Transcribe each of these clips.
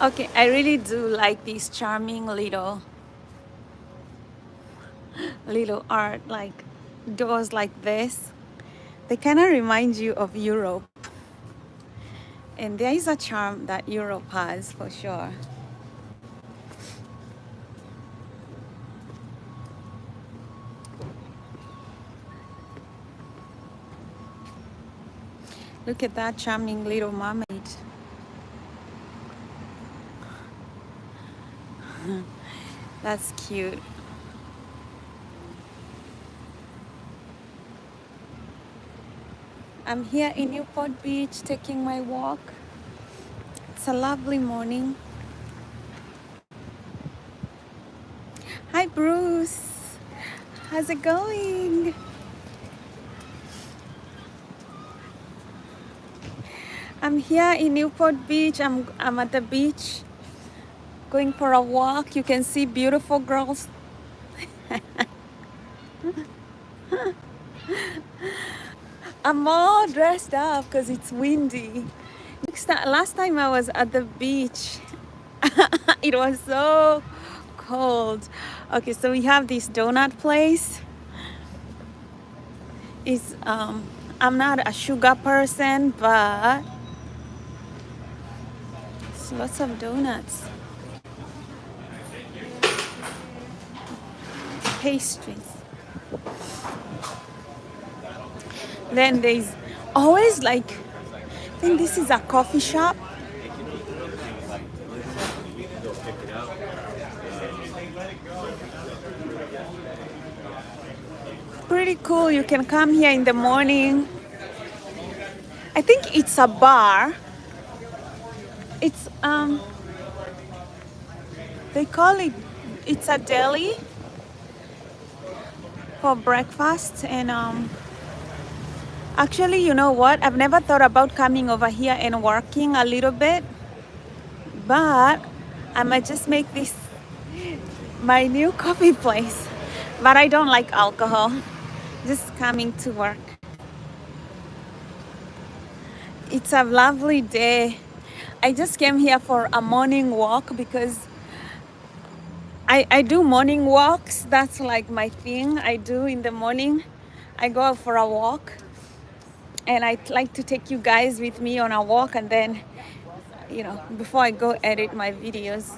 Okay, I really do like these charming little art, like doors like this. They kind of remind you of Europe, and there is a charm that Europe has for sure. Look at that charming little mermaid. That's cute. I'm here in Newport Beach taking my walk. It's a lovely morning. Hi, Bruce. How's it going? I'm here in Newport Beach. I'm at the beach going for a walk. You can see beautiful girls. I'm all dressed up because it's windy. Last time I was at the beach, it was so cold. Okay, so we have this donut place. Is I'm not a sugar person, but it's lots of donuts, pastries. Then there's always like, I think this is a coffee shop. Pretty cool. You can come here in the morning. I think it's a bar. It's they call it, it's a deli for breakfast. And actually, you know what? I've never thought about coming over here and working a little bit, but I might just make this my new coffee place. But I don't like alcohol. Just coming to work. It's a lovely day. I just came here for a morning walk because I do morning walks. That's like my thing. I do in the morning. I go out for a walk, and I like to take you guys with me on a walk, and then, before I go edit my videos.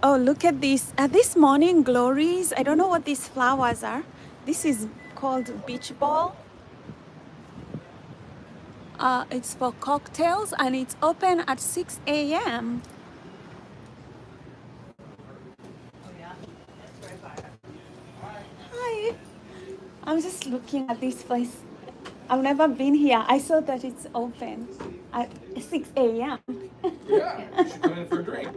Oh, look at these. Are these morning glories? I don't know what these flowers are. This is called beach ball. It's for cocktails, and it's open at 6 a.m. Hi. I'm just looking at this place. I've never been here. I saw that it's open at 6 a.m. Yeah, you should come in for a drink.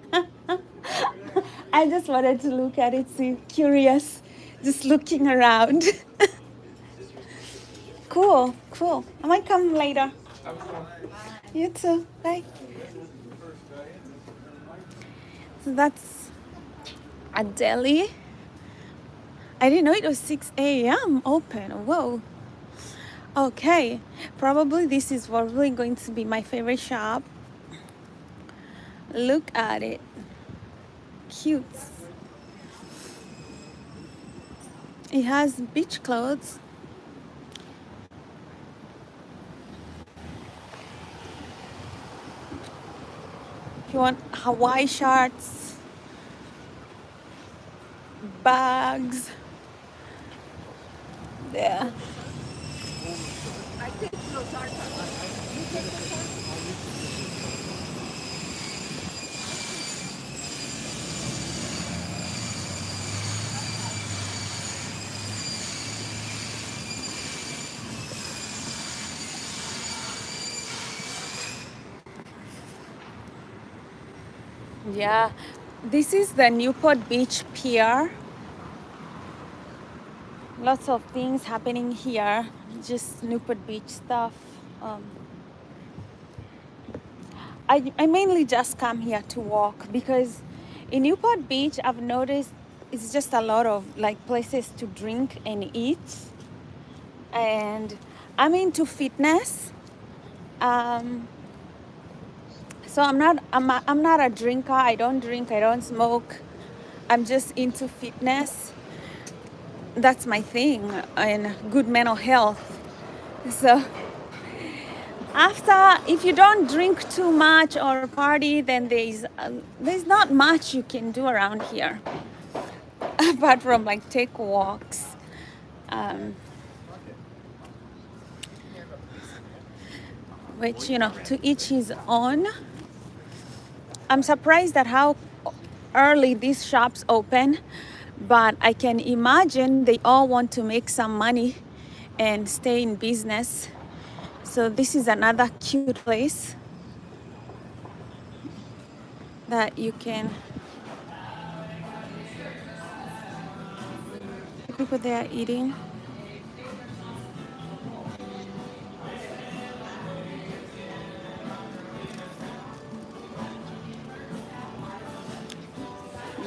I just wanted to look at it, see, curious, just looking around. Cool. I might come later. You too. Bye. So that's a deli. I didn't know it was 6 a.m. open. Whoa. Okay. Probably this is probably going to be my favorite shop. Look at it. Cute. It has beach clothes. If you want Hawaii shirts, bags. There. Yeah. This is the Newport Beach Pier. Lots of things happening here. Just Newport Beach stuff. I mainly just come here to walk because in Newport Beach I've noticed it's just a lot of like places to drink and eat, and I'm into fitness, Um, so I'm not a drinker. I don't drink. I don't smoke. I'm just into fitness. That's my thing, and good mental health. So after, if you don't drink too much or party, then there's not much you can do around here apart from like take walks. Um, which, you know, to each his own. I'm surprised at how early these shops open, but I can imagine they all want to make some money and stay in business. So this is another cute place that you can, people there eating.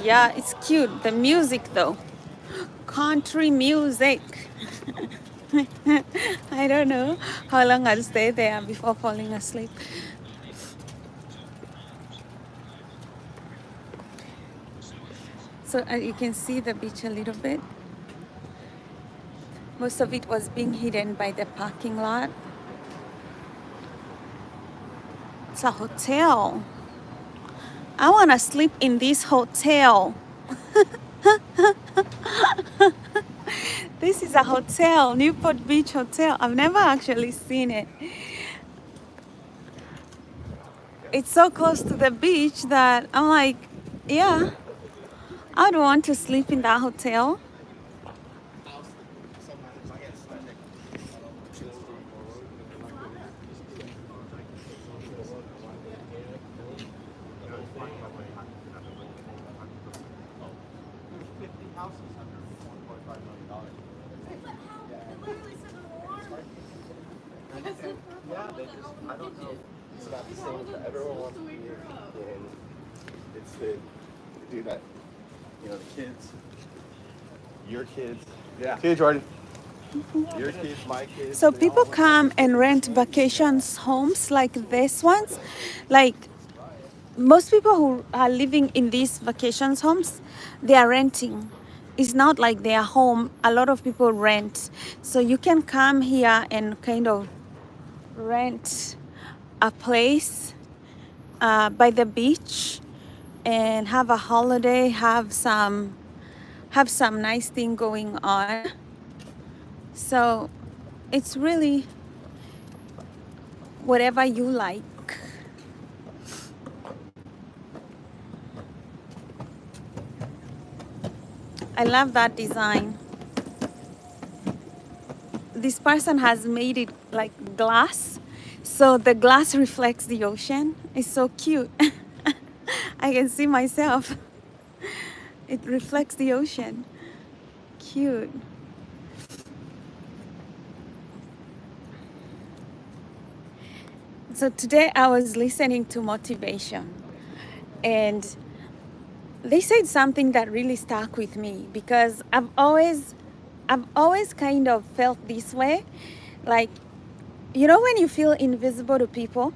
Yeah, it's cute. The music though, country music. I don't know how long I'll stay there before falling asleep. So you can see the beach a little bit. Most of it was being hidden by the parking lot. It's a hotel. I want to sleep in this hotel. This is a hotel, Newport Beach Hotel. I've never actually seen it. It's so close to the beach that I'm like, yeah, I'd want to sleep in that hotel. Yeah, they just, I don't know. It's about the same, but everyone wants to be here. And it's the dude that, you know, the kids, your kids. Yeah. See you, Jordan. Your kids, my kids. So people come and rent vacations homes like this ones. Like most people who are living in these vacations homes, they are renting. It's not like they are home. A lot of people rent. So you can come here and kind of rent a place by the beach and have a holiday, have some nice thing going on. So it's really whatever you like. I love that design. This person has made it like glass, so the glass reflects the ocean. It's so cute. I can see myself. It reflects the ocean. Cute. So today I was listening to motivation, and they said something that really stuck with me because I've always kind of felt this way. Like, you know, when you feel invisible to people,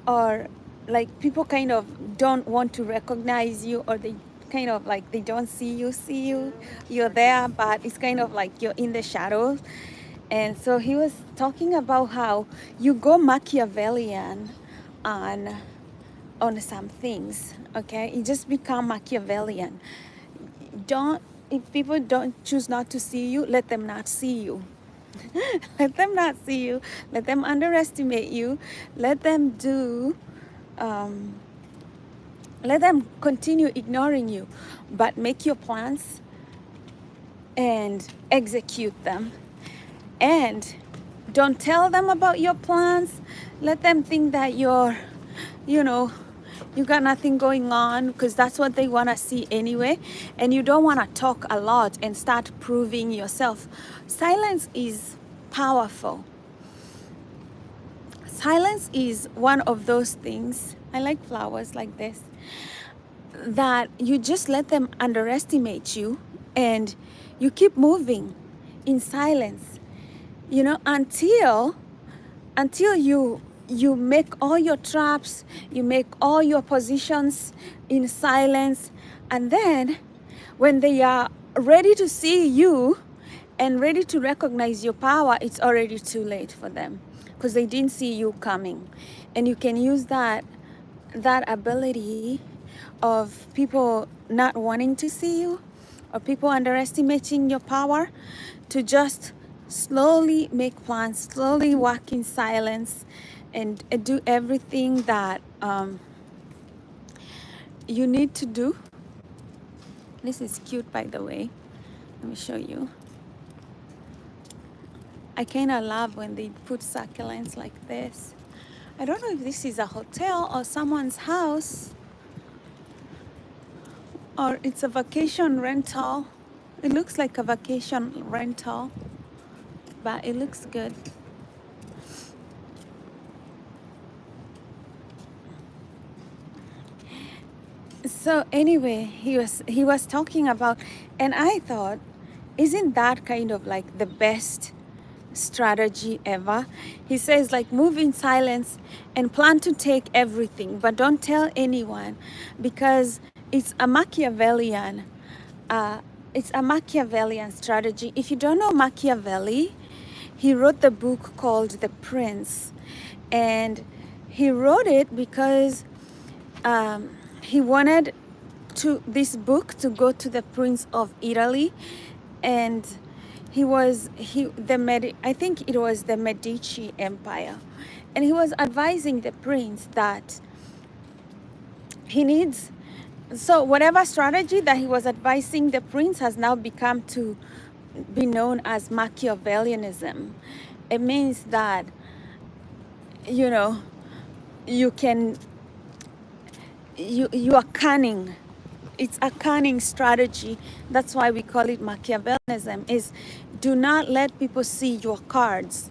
or like people kind of don't want to recognize you, or they kind of like they don't see you, you're there, but it's kind of like you're in the shadows. And so he was talking about how you go Machiavellian on some things, okay? You just become Machiavellian. Don't, if people don't choose not to see you, let them not see you. Let them not see you. Let them underestimate you. Let them do, let them continue ignoring you, but make your plans and execute them. And don't tell them about your plans. Let them think that you're, you know, you got nothing going on, because that's what they want to see anyway. And you don't want to talk a lot and start proving yourself. Silence is powerful. Silence is one of those things. I like flowers like this, that you just let them underestimate you and you keep moving in silence, you know, until you you make all your traps, you make all your positions in silence, and then when they are ready to see you and ready to recognize your power, it's already too late for them because they didn't see you coming. And you can use that ability of people not wanting to see you or people underestimating your power to just slowly make plans, slowly walk in silence, and do everything that you need to do. This is cute, by the way. Let me show you. I kind of love when they put succulents like this. I don't know if this is a hotel or someone's house or it's a vacation rental. It looks like a vacation rental, but it looks good. So anyway, he was talking about, and I thought, isn't that kind of like the best strategy ever? He says, like, move in silence and plan to take everything, but don't tell anyone, because it's a Machiavellian strategy. If you don't know Machiavelli, he wrote the book called The Prince, and he wrote it because he wanted this book to go to the Prince of Italy, and I think it was the Medici Empire, and he was advising the prince that he needs. So whatever strategy that he was advising the prince has now become to be known as Machiavellianism. It means that, you know, you are cunning. It's a cunning strategy. That's why we call it Machiavellianism, is do not let people see your cards.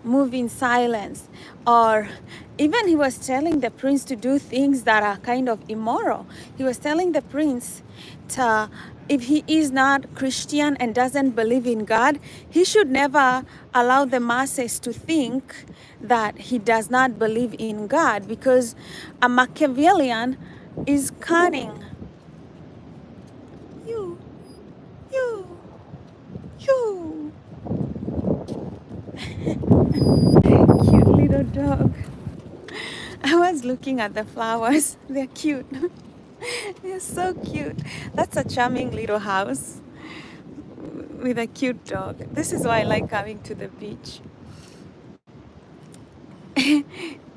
Move in silence. Or even he was telling the prince to do things that are kind of immoral. He was telling the prince to, if he is not Christian and doesn't believe in God, he should never allow the masses to think that he does not believe in God, because a Machiavellian is cunning. You, you, you. Cute little dog. I was looking at the flowers. They're cute. They're so cute. That's a charming little house with a cute dog. This is why I like coming to the beach.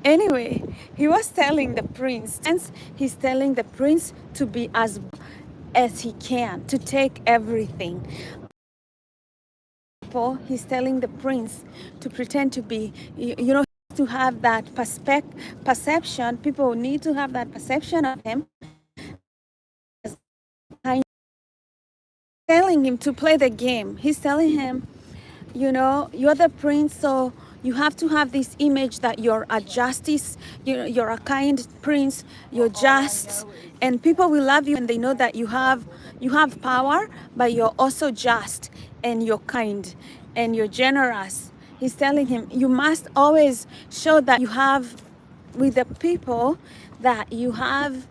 Anyway, he was telling the prince, and he's telling the prince to be as he can, to take everything. He's telling the prince to pretend to be, to have that perception. People need to have that perception of him. Telling him to play the game. He's telling him, you're the prince, so you have to have this image that you're a justice, you're a kind prince, you're just, and people will love you, and they know that you have power, but you're also just, and you're kind, and you're generous. He's telling him, you must always show that you have, with the people, that you have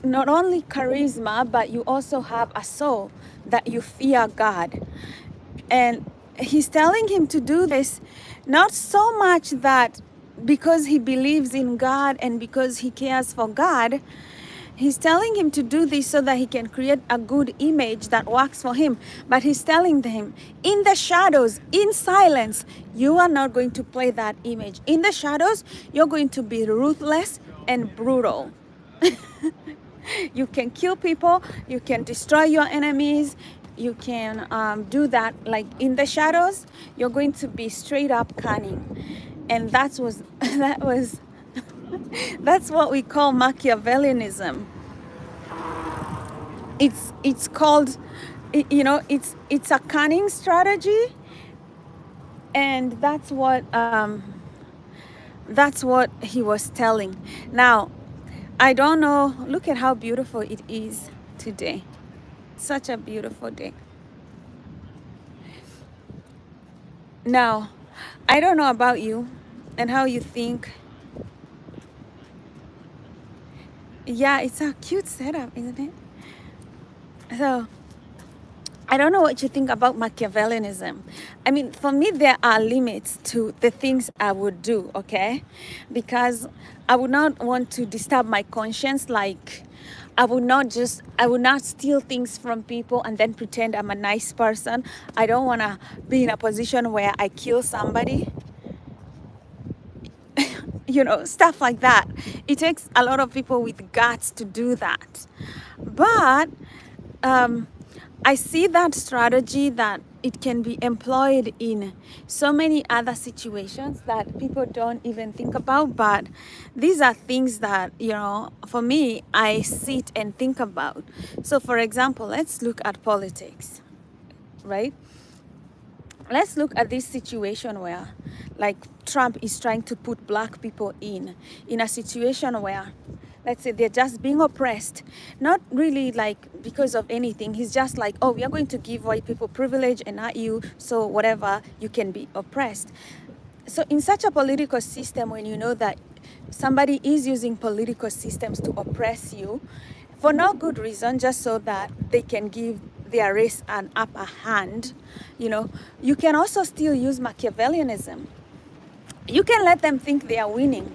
not only charisma, but you also have a soul, that you fear God. And he's telling him to do this, not so much that because he believes in God and because he cares for God. He's telling him to do this so that he can create a good image that works for him. But he's telling him, in the shadows, in silence, you are not going to play that image. In the shadows, you're going to be ruthless and brutal. You can kill people, you can destroy your enemies, you can do that. Like in the shadows, you're going to be straight up cunning. And that was that's what we call Machiavellianism. It's called, it's a cunning strategy, and that's what he was telling. Now, I don't know, look at how beautiful it is today. Such a beautiful day. Now, I don't know about you and how you think. Yeah, it's a cute setup, isn't it? So I don't know what you think about Machiavellianism. I mean, for me, there are limits to the things I would do, okay? Because I would not want to disturb my conscience. Like, I would not steal things from people and then pretend I'm a nice person. I don't want to be in a position where I kill somebody, stuff like that. It takes a lot of people with guts to do that. But um, I see that strategy that it can be employed in so many other situations that people don't even think about. But these are things that, for me, I sit and think about. So, for example, let's look at politics, right? Let's look at this situation where, like, Trump is trying to put black people in a situation where, let's say, they're just being oppressed, not really like because of anything. He's just like, oh, we are going to give white people privilege and not you, so whatever, you can be oppressed. So in such a political system, when you know that somebody is using political systems to oppress you for no good reason, just so that they can give their race an upper hand, you can also still use Machiavellianism. You can let them think they are winning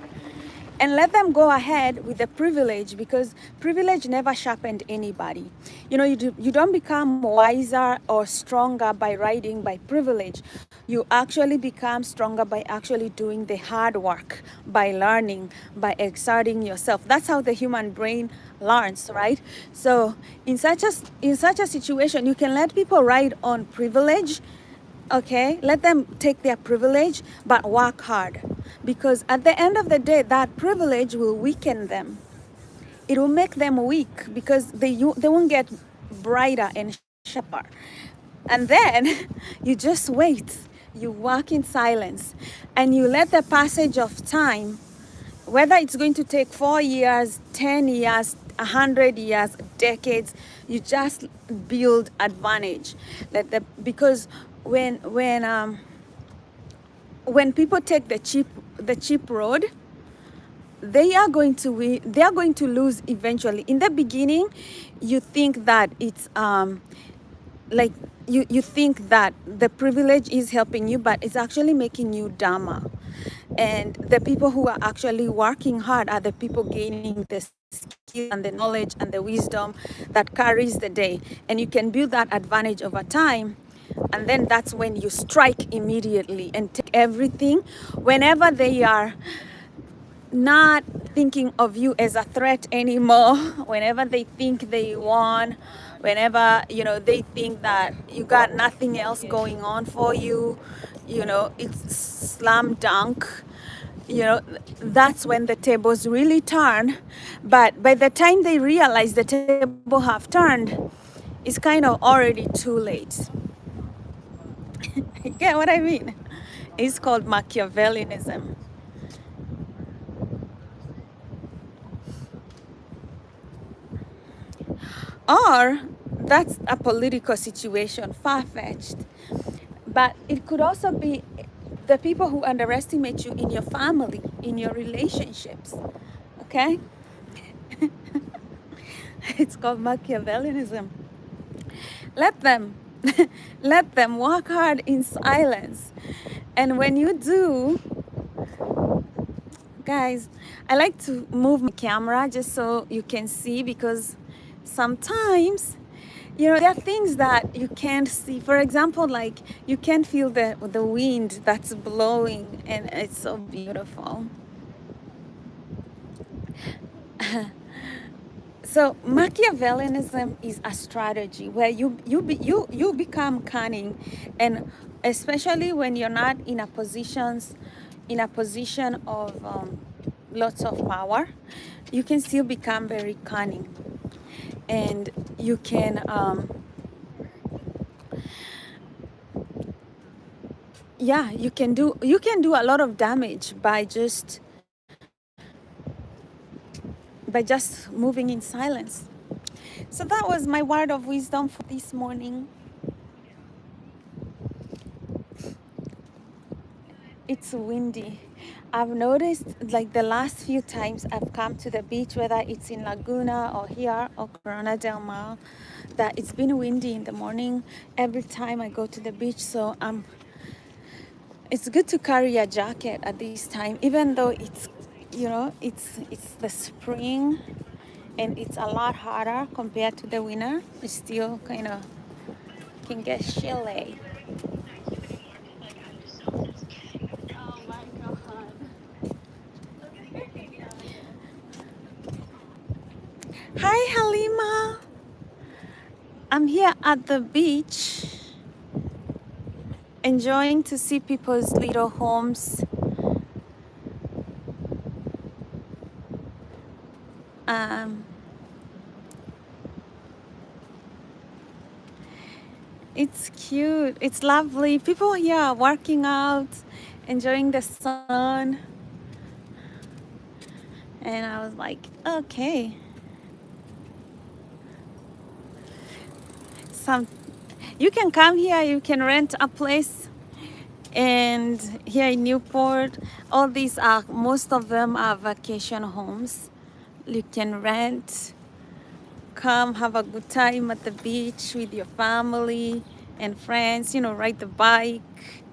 and let them go ahead with the privilege, because privilege never sharpened anybody. You don't become wiser or stronger by riding by privilege. You actually become stronger by actually doing the hard work, by learning, by exerting yourself. That's how the human brain learns, right? So in such a situation, you can let people ride on privilege. Okay, let them take their privilege, but work hard. Because at the end of the day, that privilege will weaken them. It will make them weak because they won't get brighter and sharper. And then you just wait. You work in silence and you let the passage of time, whether it's going to take 4 years, 10 years, 100 years, decades, you just build advantage. Because when people take the cheap road, they are going to lose eventually. In the beginning, you think that it's like you think that the privilege is helping you, but it's actually making you dumber. And the people who are actually working hard are the people gaining the skill and the knowledge and the wisdom that carries the day. And you can build that advantage over time. And then that's when you strike immediately and take everything whenever they are not thinking of you as a threat anymore. Whenever they think they won, whenever they think that you got nothing else going on for you, it's slam dunk. That's when the tables really turn. But by the time they realize the table have turned, it's kind of already too late. You get what I mean? It's called Machiavellianism. Or that's a political situation, far-fetched. But it could also be the people who underestimate you in your family, in your relationships. Okay? It's called Machiavellianism. Let them let them work hard in silence. And when you do, guys, I like to move my camera just so you can see, because sometimes there are things that you can't see. For example, like, you can feel the wind that's blowing, and it's so beautiful. So Machiavellianism is a strategy where you become cunning, and especially when you're not in a position of lots of power, you can still become very cunning, and you can you can do a lot of damage by just moving in silence. So that was my word of wisdom for this morning. it's windy. I've noticed like the last few times I've come to the beach, whether it's in Laguna or here or Corona del Mar, that it's been windy in the morning every time I go to the beach. So it's good to carry a jacket at this time, even though it's, you know, it's the spring and it's a lot hotter compared to the winter. It still kind of can get chilly. Oh my God. Hi, Halima. I'm here at the beach, enjoying to see people's little homes. Um, it's cute. It's lovely. People here are working out, enjoying the sun. And I was like, okay. Some, you can come here, you can rent a place. And here in Newport, all these are, most of them are vacation homes. You can rent, come have a good time at the beach with your family and friends, you know, ride the bike.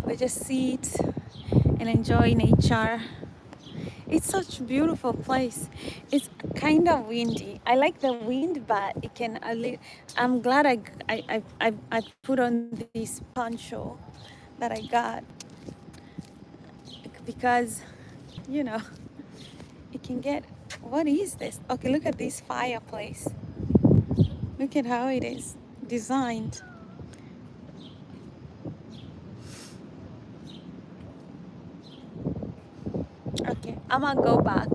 Or just sit and enjoy nature. It's such a beautiful place. It's kind of windy. I like the wind, but it can. I'm glad I put on this poncho that I got because, you know, it can get. What is this? Okay, look at this fireplace. Look at how it is designed. Okay, I'm gonna go back.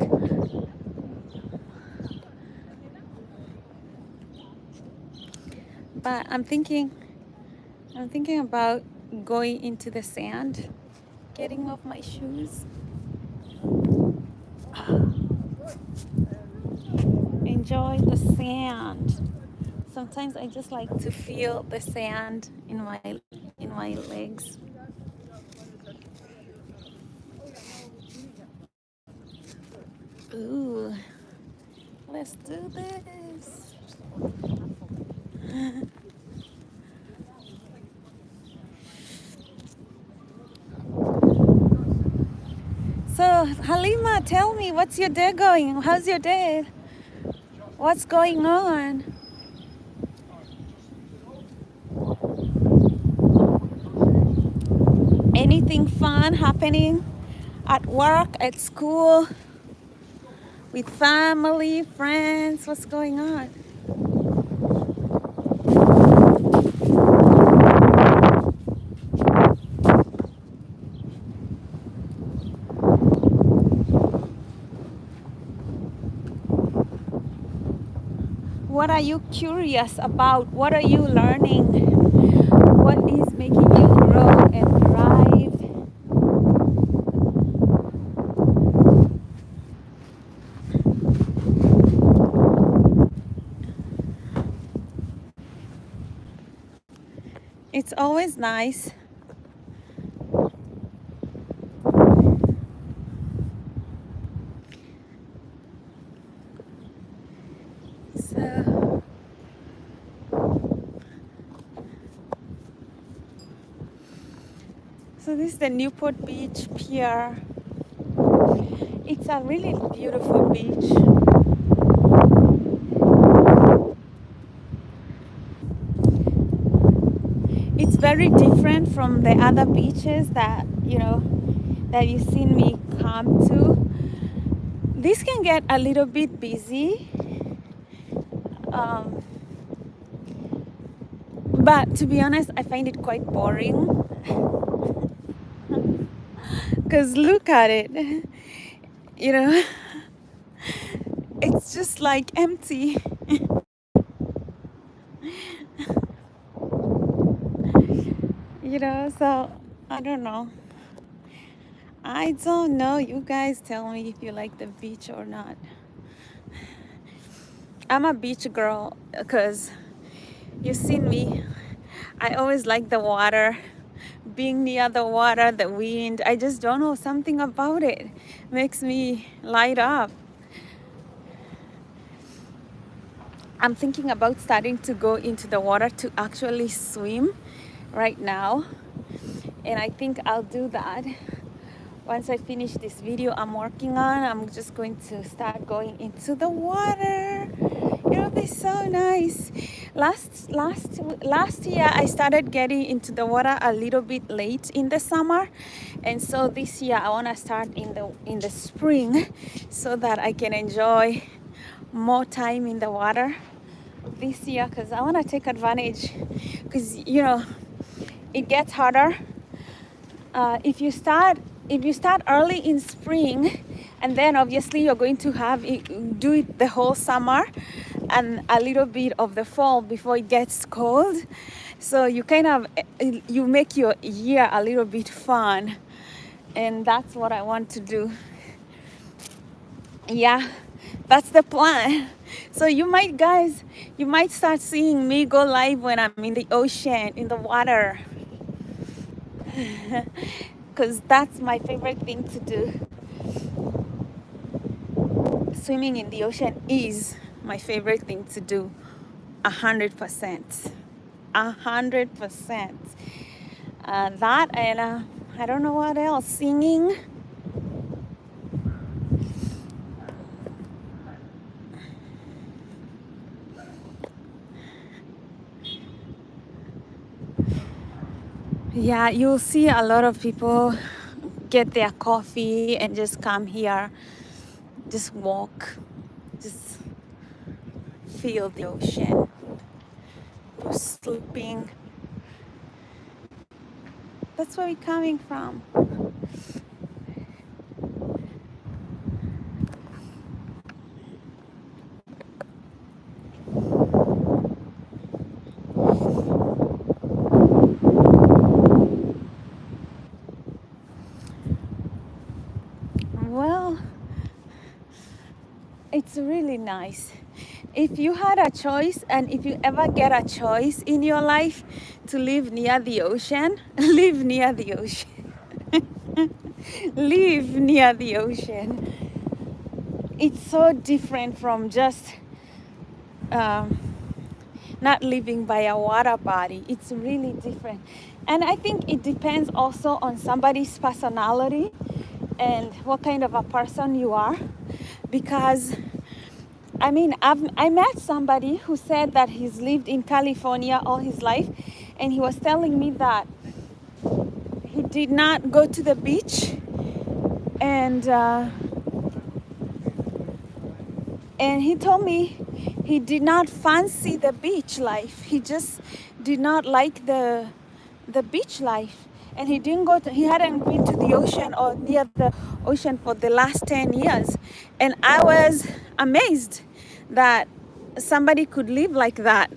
But I'm thinking about going into the sand, getting off my shoes. Enjoy the sand. Sometimes I just like to feel the sand in my legs. Ooh, let's do this. So Halima, tell me, what's your day going? How's your day? What's going on? Anything fun happening at work, at school, with family, friends? What's going on? What are you curious about? What are you learning? What is making you grow and thrive? It's always nice. So this is the Newport Beach Pier. It's a really beautiful beach. It's very different from the other beaches that, you know, that you've seen me come to. This can get a little bit busy. But to be honest, I find it quite boring. Because look at it. You know, it's just like empty. You know, so I don't know. I don't know. You guys tell me if you like the beach or not. I'm a beach girl because you've seen me. I always like the water. being near the water, the wind. I just don't know, something about it makes me light up. I'm thinking about starting to go into the water to actually swim right now. And I think I'll do that. Once I finish this video I'm working on, I'm just going to start going into the water. It'll be so nice. Last year I started getting into the water a little bit late in the summer, and so this year I want to start in the spring so that I can enjoy more time in the water this year, because I want to take advantage, because it gets harder if you start early in spring, and then obviously you're going to do it the whole summer and a little bit of the fall before it gets cold. So you you make your year a little bit fun, and that's what I want to do. Yeah, that's the plan. So you might start seeing me go live when I'm in the ocean, in the water. Because that's my favorite thing to do. Swimming in the ocean is my favorite thing to do. 100%. 100%. That, and I don't know what else. Singing. Yeah, you'll see a lot of people get their coffee and just come here, just walk, just feel the ocean, sleeping. That's where we're coming from. Well, it's really nice. If you had a choice, and if you ever get a choice in your life to live near the ocean, live near the ocean. Live near the ocean. It's so different from just not living by a water body. It's really different. And I think it depends also on somebody's personality and what kind of a person you are. Because I mean, I met somebody who said that he's lived in California all his life, and he was telling me that he did not go to the beach, and he told me he did not fancy the beach life. He just did not like the beach life, and he hadn't been to the ocean or near the ocean for the last 10 years. And I was amazed that somebody could live like that.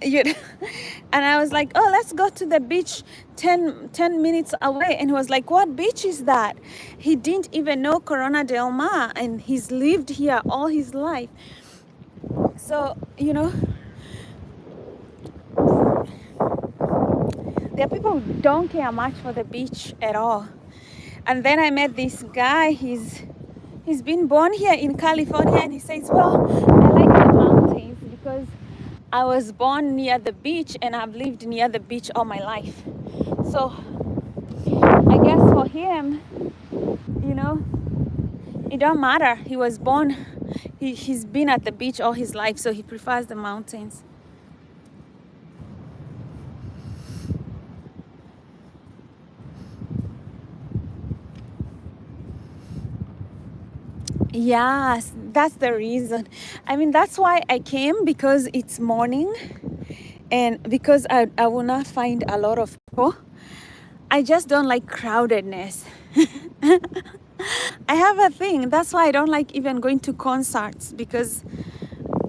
you know? And I was like, oh, let's go to the beach 10 minutes away. And he was like, what beach is that? He didn't even know Corona del Mar, and he's lived here all his life. So, there are people who don't care much for the beach at all. And then I met this guy. He's been born here in California, and he says, well, I like the mountains because I was born near the beach and I've lived near the beach all my life. So I guess for him, it don't matter. He was born, he's been at the beach all his life, so he prefers the mountains. Yes, that's the reason. I mean, that's why I came, because it's morning, and because I will not find a lot of people. I just don't like crowdedness. I have a thing. That's why I don't like even going to concerts, because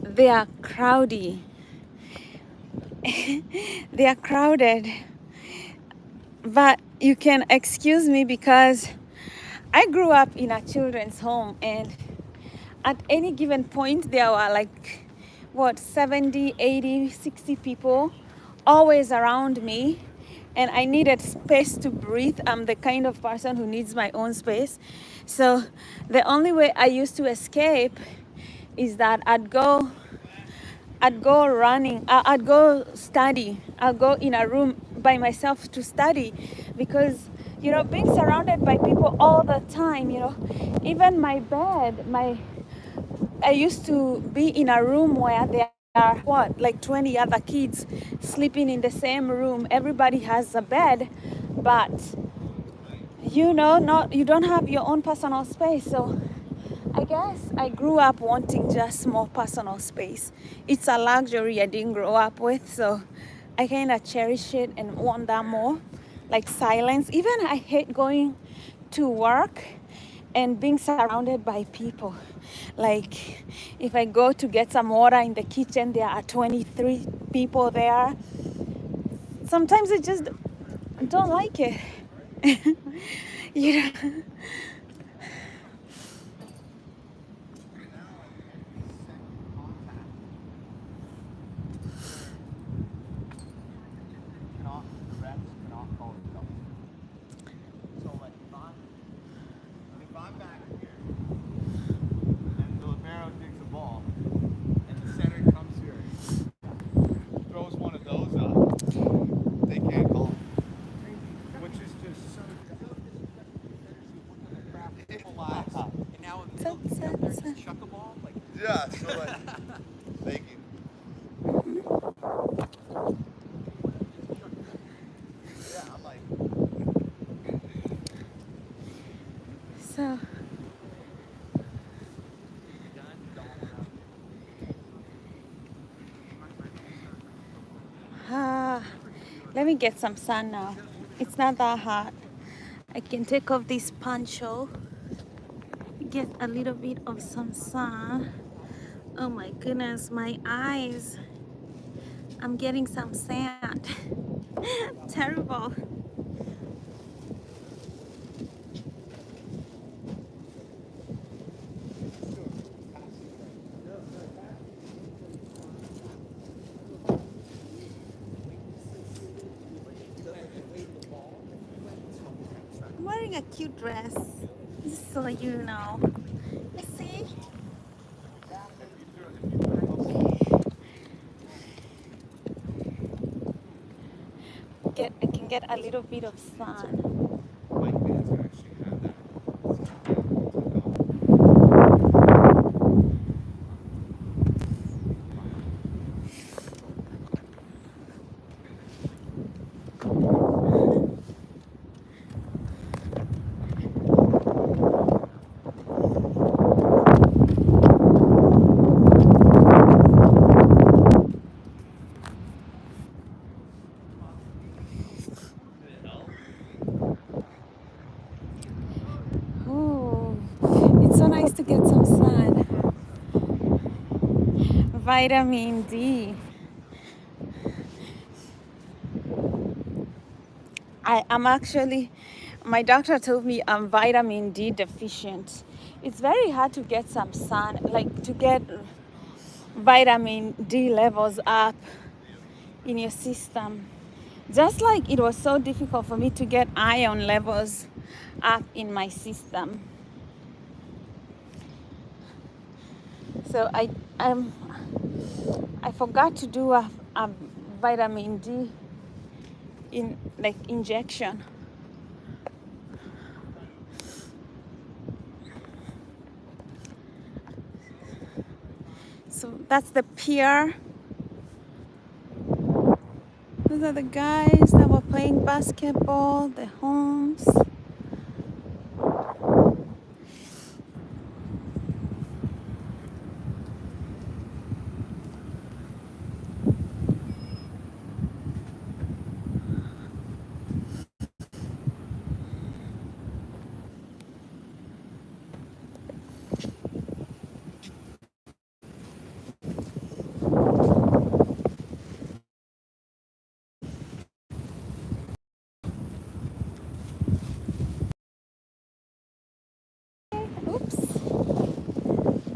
they are crowdy. They are crowded. But you can excuse me, because I grew up in a children's home, and at any given point there were like 70, 80, 60 people always around me, and I needed space to breathe. I'm the kind of person who needs my own space. So the only way I used to escape is that I'd go running, I'd go study, I'll go in a room by myself to study, because being surrounded by people all the time, even my bed, I used to be in a room where there are like 20 other kids sleeping in the same room. Everybody has a bed, but not you don't have your own personal space. So I guess I grew up wanting just more personal space. It's a luxury I didn't grow up with, so I kind of cherish it and want that more. Like silence. Even I hate going to work and being surrounded by people. Like if I go to get some water in the kitchen, there are 23 people there. Sometimes I just don't like it. you know? So like if I'm back here and the libero digs a ball and the center comes here, throws one of those up, they can't call. Which is just so and now just chuck a ball like yeah, so like they can yeah, I'm like So let me get some sun now. It's not that hot. I can take off this poncho, get a little bit of some sun. Oh my goodness, my eyes. I'm getting some sand. Terrible. I'm wearing a cute dress, just so you know. You see? I can get a little bit of sun. Oh, it's so nice to get some sun. Vitamin D. I'm actually, my doctor told me I'm vitamin D deficient. It's very hard to get some sun, like to get vitamin D levels up in your system. Just like it was so difficult for me to get iron levels up in my system. So I forgot to do a vitamin D in like injection. So that's the pier. Those are the guys that were playing basketball, the homes. Oops.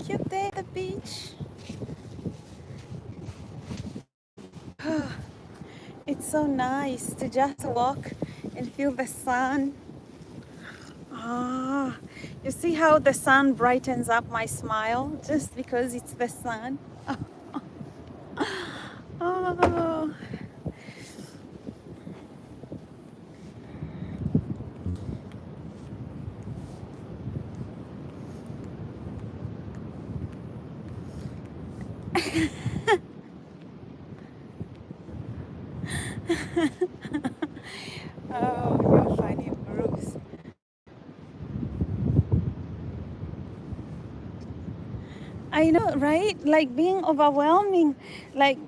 Cute day at the beach. It's so nice to just walk and feel the sun. Ah, you see how the sun brightens up my smile just because it's the sun? Oh. Oh, you're funny, Bruce. I know, right? Like being overwhelming. Like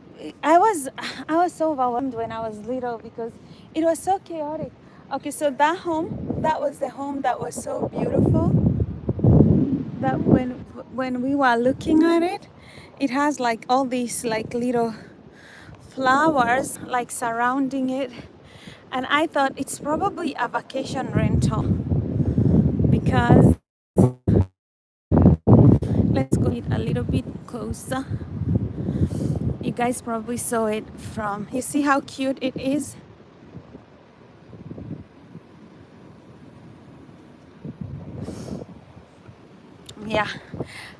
I was I was so overwhelmed when I was little because it was so chaotic. Okay, so that was the home that was so beautiful that when we were looking at it, it has like all these like little flowers like surrounding it. And I thought it's probably a vacation rental because let's go it a little bit closer. You guys probably saw it from, you see how cute it is? Yeah.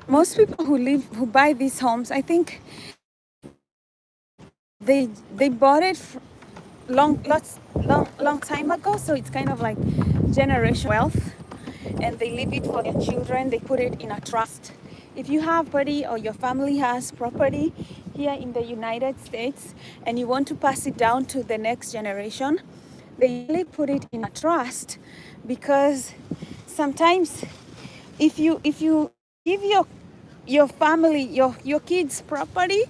Most people who buy these homes, I think they bought it long time ago, so it's kind of like generation wealth, and they leave it for their children. They put it in a trust. If you have property or your family has property here in the United States and you want to pass it down to the next generation, they really put it in a trust because sometimes if you give your family your kids property,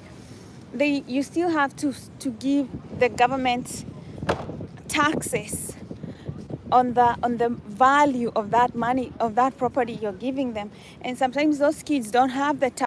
you still have to give the government taxes on the value of that money, of that property you're giving them, and sometimes those kids don't have the